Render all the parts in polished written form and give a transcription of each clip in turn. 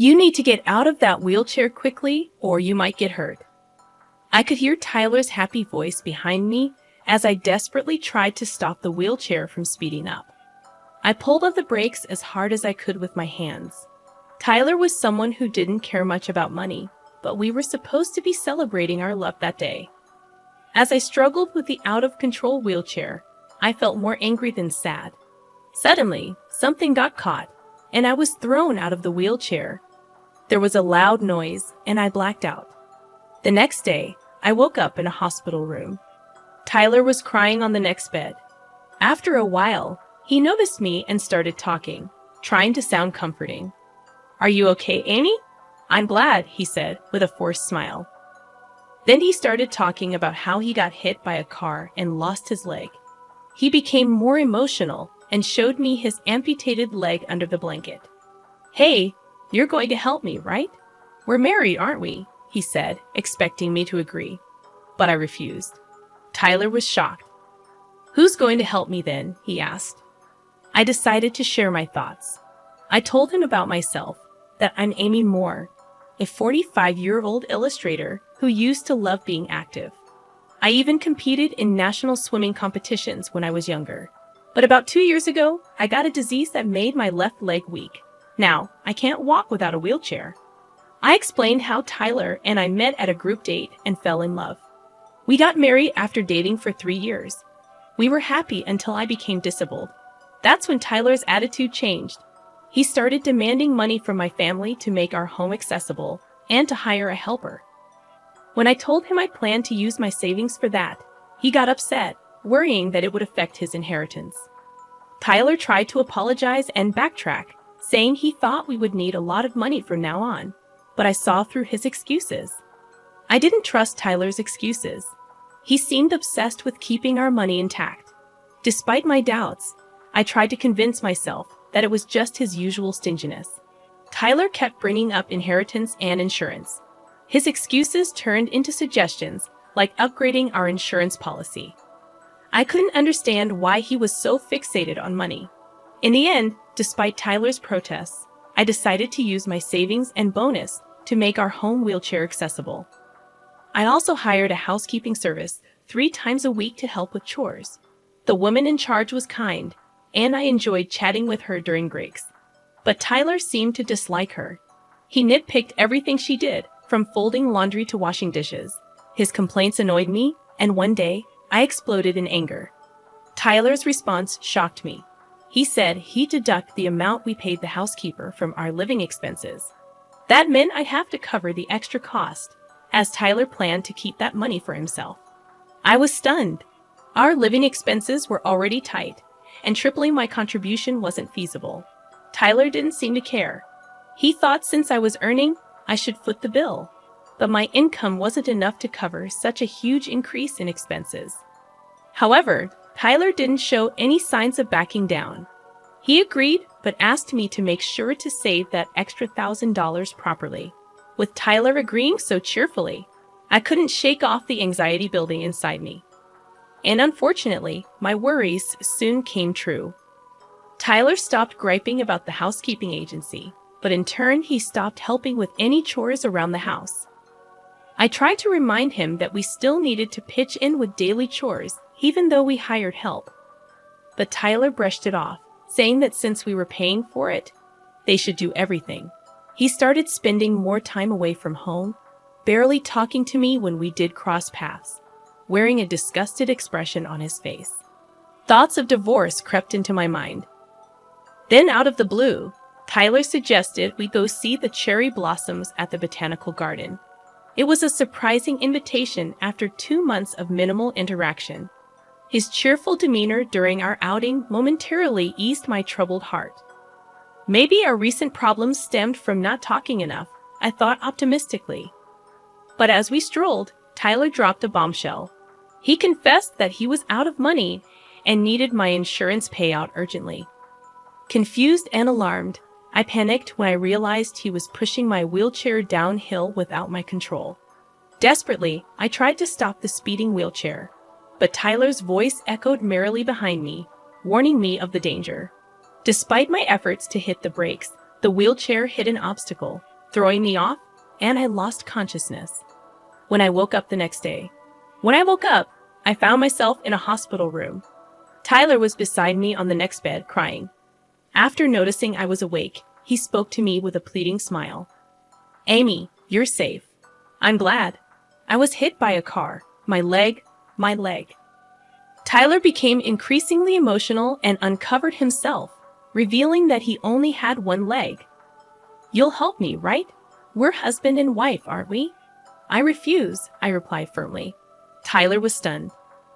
You need to get out of that wheelchair quickly, or you might get hurt. I could hear Tyler's happy voice behind me as I desperately tried to stop the wheelchair from speeding up. I pulled on the brakes as hard as I could with my hands. Tyler was someone who didn't care much about money, but we were supposed to be celebrating our love that day. As I struggled with the out-of-control wheelchair, I felt more angry than sad. Suddenly, something got caught, and I was thrown out of the wheelchair. There was a loud noise, and I blacked out. The next day, I woke up in a hospital room. Tyler was crying on the next bed. After a while, he noticed me and started talking, trying to sound comforting. "Are you okay, Amy?" "I'm glad," he said, with a forced smile. Then he started talking about how he got hit by a car and lost his leg. He became more emotional and showed me his amputated leg under the blanket. "Hey, you're going to help me, right? We're married, aren't we?" he said, expecting me to agree. But I refused. Tyler was shocked. "Who's going to help me then?" he asked. I decided to share my thoughts. I told him about myself, that I'm Amy Moore, a 45-year-old illustrator who used to love being active. I even competed in national swimming competitions when I was younger. But about 2 years ago, I got a disease that made my left leg weak. Now, I can't walk without a wheelchair. I explained how Tyler and I met at a group date and fell in love. We got married after dating for 3 years. We were happy until I became disabled. That's when Tyler's attitude changed. He started demanding money from my family to make our home accessible and to hire a helper. When I told him I planned to use my savings for that, he got upset, worrying that it would affect his inheritance. Tyler tried to apologize and backtrack, saying he thought we would need a lot of money from now on, but I saw through his excuses. I didn't trust Tyler's excuses. He seemed obsessed with keeping our money intact. Despite my doubts, I tried to convince myself that it was just his usual stinginess. Tyler kept bringing up inheritance and insurance. His excuses turned into suggestions, like upgrading our insurance policy. I couldn't understand why he was so fixated on money. In the end, despite Tyler's protests, I decided to use my savings and bonus to make our home wheelchair accessible. I also hired a housekeeping service 3 times a week to help with chores. The woman in charge was kind, and I enjoyed chatting with her during breaks. But Tyler seemed to dislike her. He nitpicked everything she did, from folding laundry to washing dishes. His complaints annoyed me, and one day, I exploded in anger. Tyler's response shocked me. He said he'd deduct the amount we paid the housekeeper from our living expenses. That meant I'd have to cover the extra cost, as Tyler planned to keep that money for himself. I was stunned. Our living expenses were already tight, and tripling my contribution wasn't feasible. Tyler didn't seem to care. He thought since I was earning, I should foot the bill. But my income wasn't enough to cover such a huge increase in expenses. However, Tyler didn't show any signs of backing down. He agreed, but asked me to make sure to save that extra $1,000 properly. With Tyler agreeing so cheerfully, I couldn't shake off the anxiety building inside me. And unfortunately, my worries soon came true. Tyler stopped griping about the housekeeping agency, but in turn he stopped helping with any chores around the house. I tried to remind him that we still needed to pitch in with daily chores, even though we hired help. But Tyler brushed it off, saying that since we were paying for it, they should do everything. He started spending more time away from home, barely talking to me when we did cross paths, wearing a disgusted expression on his face. Thoughts of divorce crept into my mind. Then out of the blue, Tyler suggested we go see the cherry blossoms at the botanical garden. It was a surprising invitation after 2 months of minimal interaction. His cheerful demeanor during our outing momentarily eased my troubled heart. Maybe our recent problems stemmed from not talking enough, I thought optimistically. But as we strolled, Tyler dropped a bombshell. He confessed that he was out of money and needed my insurance payout urgently. Confused and alarmed, I panicked when I realized he was pushing my wheelchair downhill without my control. Desperately, I tried to stop the speeding wheelchair, but Tyler's voice echoed merrily behind me, warning me of the danger. Despite my efforts to hit the brakes, the wheelchair hit an obstacle, throwing me off, and I lost consciousness. When I woke up, I found myself in a hospital room. Tyler was beside me on the next bed, crying. After noticing I was awake, he spoke to me with a pleading smile. "Amy, you're safe. I'm glad. I was hit by a car. My leg. Tyler became increasingly emotional and uncovered himself, revealing that he only had one leg. "You'll help me, right? We're husband and wife, aren't we?" "I refuse," I replied firmly. Tyler was stunned.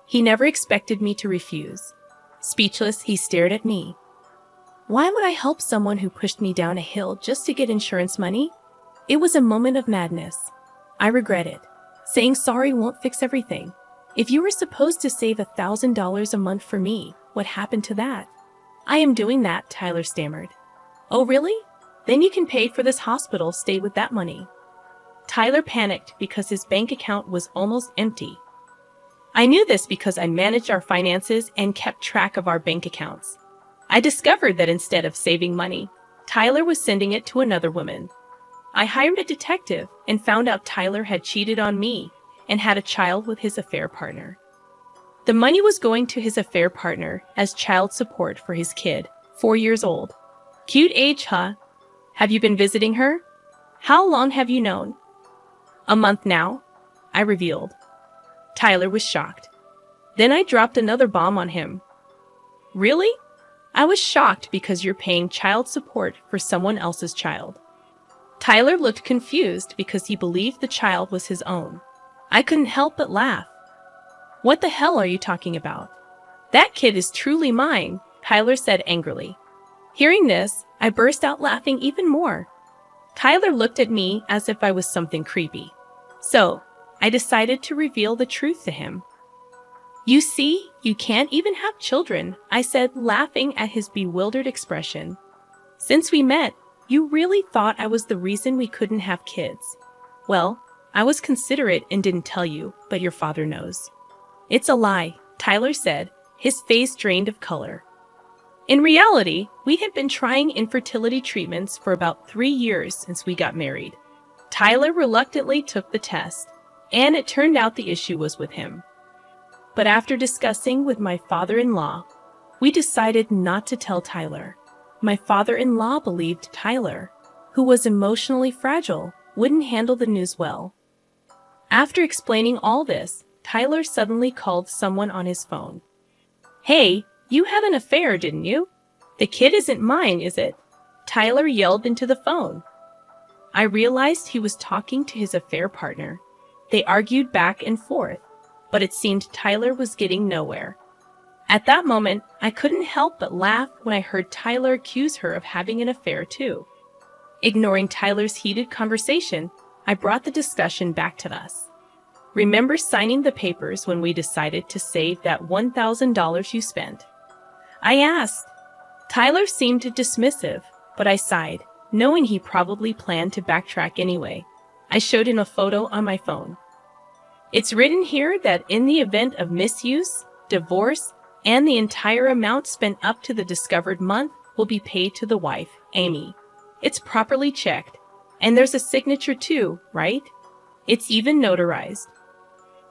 He never expected me to refuse. Speechless, he stared at me. Why would I help someone who pushed me down a hill just to get insurance money? It was a moment of madness. I regret it. Saying sorry won't fix everything. If you were supposed to save $1,000 a month for me, what happened to that? "I am doing that," Tyler stammered. "Oh, really? Then you can pay for this hospital stay with that money." Tyler panicked because his bank account was almost empty. I knew this because I managed our finances and kept track of our bank accounts. I discovered that instead of saving money, Tyler was sending it to another woman. I hired a detective and found out Tyler had cheated on me and had a child with his affair partner. The money was going to his affair partner as child support for his kid, 4 years old. Cute age, huh? Have you been visiting her? How long have you known? "A month now," I revealed. Tyler was shocked. Then I dropped another bomb on him. "Really? I was shocked because you're paying child support for someone else's child." Tyler looked confused because he believed the child was his own. I couldn't help but laugh. "What the hell are you talking about? That kid is truly mine," Tyler said angrily. Hearing this, I burst out laughing even more. Tyler looked at me as if I was something creepy. So, I decided to reveal the truth to him. "You see, you can't even have children," I said, laughing at his bewildered expression. "Since we met, you really thought I was the reason we couldn't have kids. Well, I was considerate and didn't tell you, but your father knows." "It's a lie," Tyler said, his face drained of color. In reality, we had been trying infertility treatments for about 3 years since we got married. Tyler reluctantly took the test, and it turned out the issue was with him. But after discussing with my father-in-law, we decided not to tell Tyler. My father-in-law believed Tyler, who was emotionally fragile, wouldn't handle the news well. After explaining all this, Tyler suddenly called someone on his phone. "Hey, you had an affair, didn't you? The kid isn't mine, is it?" Tyler yelled into the phone. I realized he was talking to his affair partner. They argued back and forth, but it seemed Tyler was getting nowhere. At that moment, I couldn't help but laugh when I heard Tyler accuse her of having an affair too. Ignoring Tyler's heated conversation, I brought the discussion back to us. "Remember signing the papers when we decided to save that $1,000 you spent?" I asked. Tyler seemed dismissive, but I sighed, knowing he probably planned to backtrack anyway. I showed him a photo on my phone. "It's written here that in the event of misuse, divorce, and the entire amount spent up to the discovered month will be paid to the wife, Amy. It's properly checked, and there's a signature too, right? It's even notarized."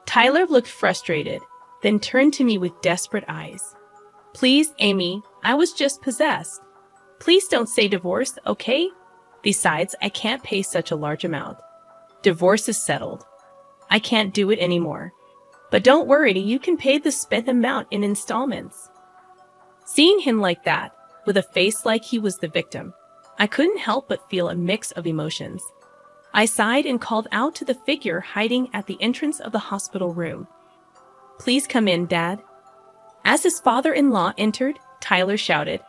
Tyler looked frustrated, then turned to me with desperate eyes. "Please, Amy, I was just possessed. Please don't say divorce, okay? Besides, I can't pay such a large amount. Divorce is settled. I can't do it anymore. But don't worry, you can pay the spent amount in installments." Seeing him like that, with a face like he was the victim, I couldn't help but feel a mix of emotions. I sighed and called out to the figure hiding at the entrance of the hospital room. "Please come in, Dad." As his father-in-law entered, Tyler shouted.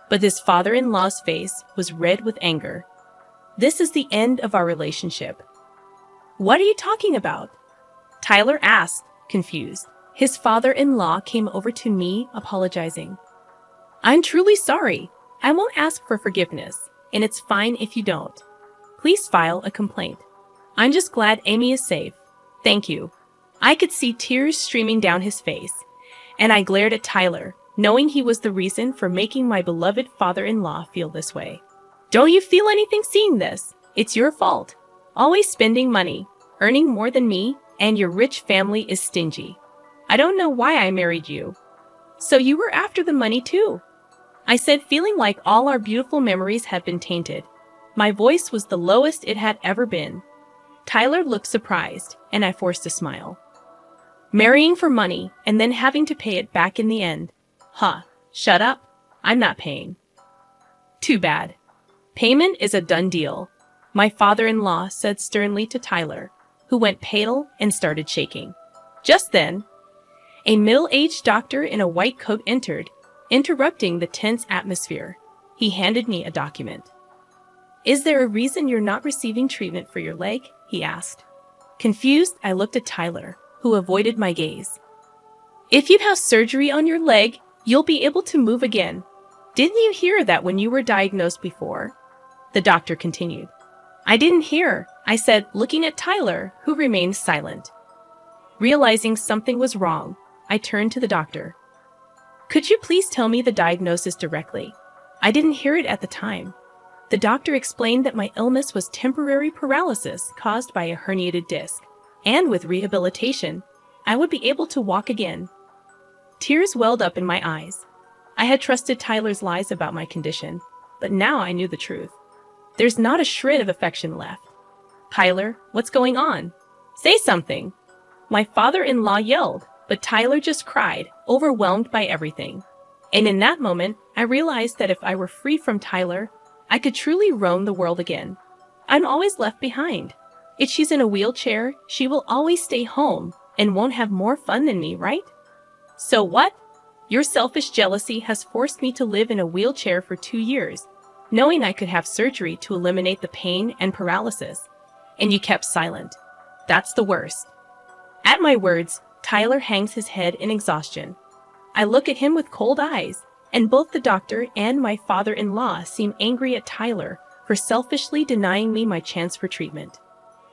But his father-in-law's face was red with anger. "This is the end of our relationship." "What are you talking about?" Tyler asked, confused. His father-in-law came over to me, apologizing. "I'm truly sorry. I won't ask for forgiveness, and it's fine if you don't. Please file a complaint. I'm just glad Amy is safe. Thank you." I could see tears streaming down his face, and I glared at Tyler, knowing he was the reason for making my beloved father-in-law feel this way. "Don't you feel anything seeing this?" It's your fault. Always spending money, earning more than me, and your rich family is stingy. I don't know why I married you. So you were after the money too? I said, feeling like all our beautiful memories had been tainted. My voice was the lowest it had ever been. Tyler looked surprised, and I forced a smile. Marrying for money, and then having to pay it back in the end. Huh, shut up. I'm not paying. Too bad. Payment is a done deal, my father-in-law said sternly to Tyler, who went pale and started shaking. Just then, a middle-aged doctor in a white coat entered, interrupting the tense atmosphere. He handed me a document. Is there a reason you're not receiving treatment for your leg? He asked. Confused, I looked at Tyler, who avoided my gaze. If you have surgery on your leg, you'll be able to move again. Didn't you hear that when you were diagnosed before? The doctor continued. I didn't hear, I said, looking at Tyler, who remained silent. Realizing something was wrong, I turned to the doctor. Could you please tell me the diagnosis directly? I didn't hear it at the time. The doctor explained that my illness was temporary paralysis caused by a herniated disc, and with rehabilitation, I would be able to walk again. Tears welled up in my eyes. I had trusted Tyler's lies about my condition, but now I knew the truth. There's not a shred of affection left. Tyler, what's going on? Say something. My father-in-law yelled, but Tyler just cried, overwhelmed by everything. And in that moment, I realized that if I were free from Tyler, I could truly roam the world again. I'm always left behind. If she's in a wheelchair, she will always stay home and won't have more fun than me, right? So what? Your selfish jealousy has forced me to live in a wheelchair for 2 years, knowing I could have surgery to eliminate the pain and paralysis. And you kept silent. That's the worst. At my words, Tyler hangs his head in exhaustion. I look at him with cold eyes, and both the doctor and my father-in-law seem angry at Tyler for selfishly denying me my chance for treatment.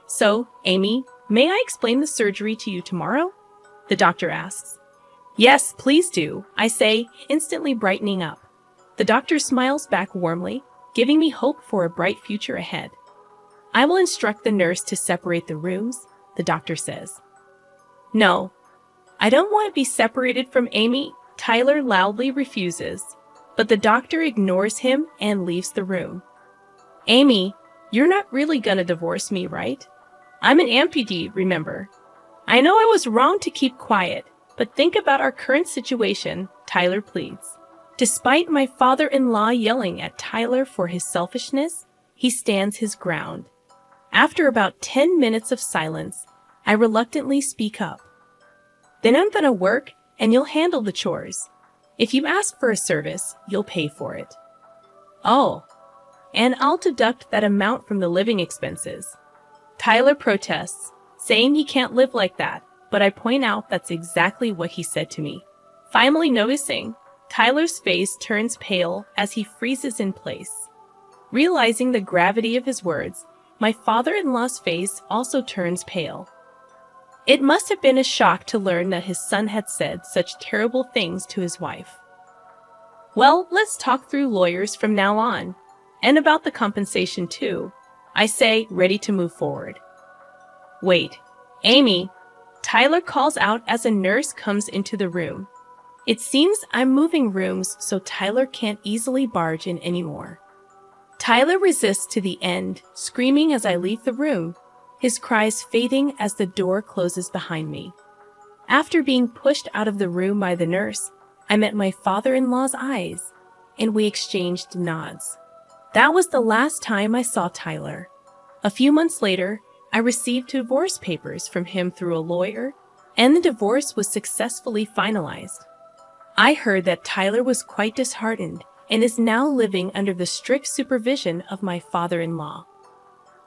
So, Amy, may I explain the surgery to you tomorrow? The doctor asks. Yes, please do, I say, instantly brightening up. The doctor smiles back warmly, giving me hope for a bright future ahead. I will instruct the nurse to separate the rooms, the doctor says. No, I don't want to be separated from Amy, Tyler loudly refuses, but the doctor ignores him and leaves the room. Amy, you're not really gonna divorce me, right? I'm an amputee, remember? I know I was wrong to keep quiet, but think about our current situation, Tyler pleads. Despite my father-in-law yelling at Tyler for his selfishness, he stands his ground. After about 10 minutes of silence, I reluctantly speak up. Then I'm gonna work, and you'll handle the chores. If you ask for a service, you'll pay for it. Oh, and I'll deduct that amount from the living expenses. Tyler protests, saying he can't live like that, but I point out that's exactly what he said to me. Finally noticing, Tyler's face turns pale as he freezes in place. Realizing the gravity of his words, my father-in-law's face also turns pale. It must have been a shock to learn that his son had said such terrible things to his wife. Well, let's talk through lawyers from now on. And about the compensation too, I say, ready to move forward. Wait, Amy, Tyler calls out as a nurse comes into the room. It seems I'm moving rooms so Tyler can't easily barge in anymore. Tyler resists to the end, screaming as I leave the room, his cries fading as the door closes behind me. After being pushed out of the room by the nurse, I met my father-in-law's eyes, and we exchanged nods. That was the last time I saw Tyler. A few months later, I received divorce papers from him through a lawyer, and the divorce was successfully finalized. I heard that Tyler was quite disheartened and is now living under the strict supervision of my father-in-law.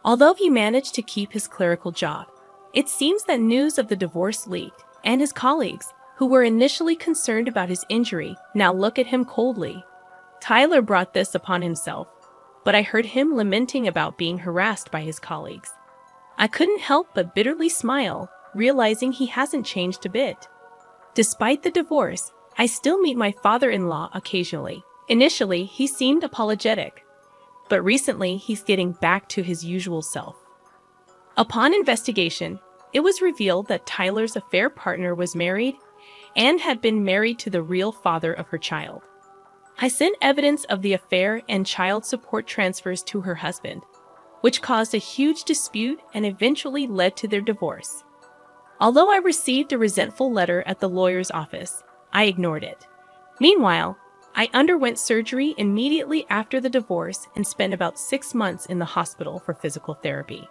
Although he managed to keep his clerical job, it seems that news of the divorce leaked, and his colleagues, who were initially concerned about his injury, now look at him coldly. Tyler brought this upon himself, but I heard him lamenting about being harassed by his colleagues. I couldn't help but bitterly smile, realizing he hasn't changed a bit. Despite the divorce, I still meet my father-in-law occasionally. Initially, he seemed apologetic. but recently he's getting back to his usual self. Upon investigation, it was revealed that Tyler's affair partner was married and had been married to the real father of her child. I sent evidence of the affair and child support transfers to her husband, which caused a huge dispute and eventually led to their divorce. Although I received a resentful letter at the lawyer's office, I ignored it. Meanwhile, I underwent surgery immediately after the divorce and spent about 6 months in the hospital for physical therapy.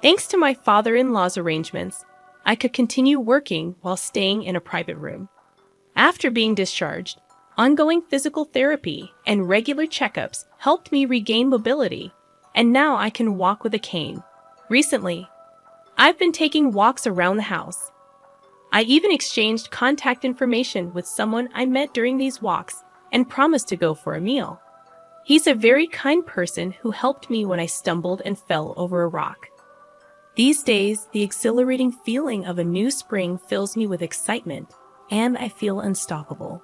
Thanks to my father-in-law's arrangements, I could continue working while staying in a private room. After being discharged, ongoing physical therapy and regular checkups helped me regain mobility, and now I can walk with a cane. Recently, I've been taking walks around the house. I even exchanged contact information with someone I met during these walks and promised to go for a meal. He's a very kind person who helped me when I stumbled and fell over a rock. These days, the exhilarating feeling of a new spring fills me with excitement, and I feel unstoppable.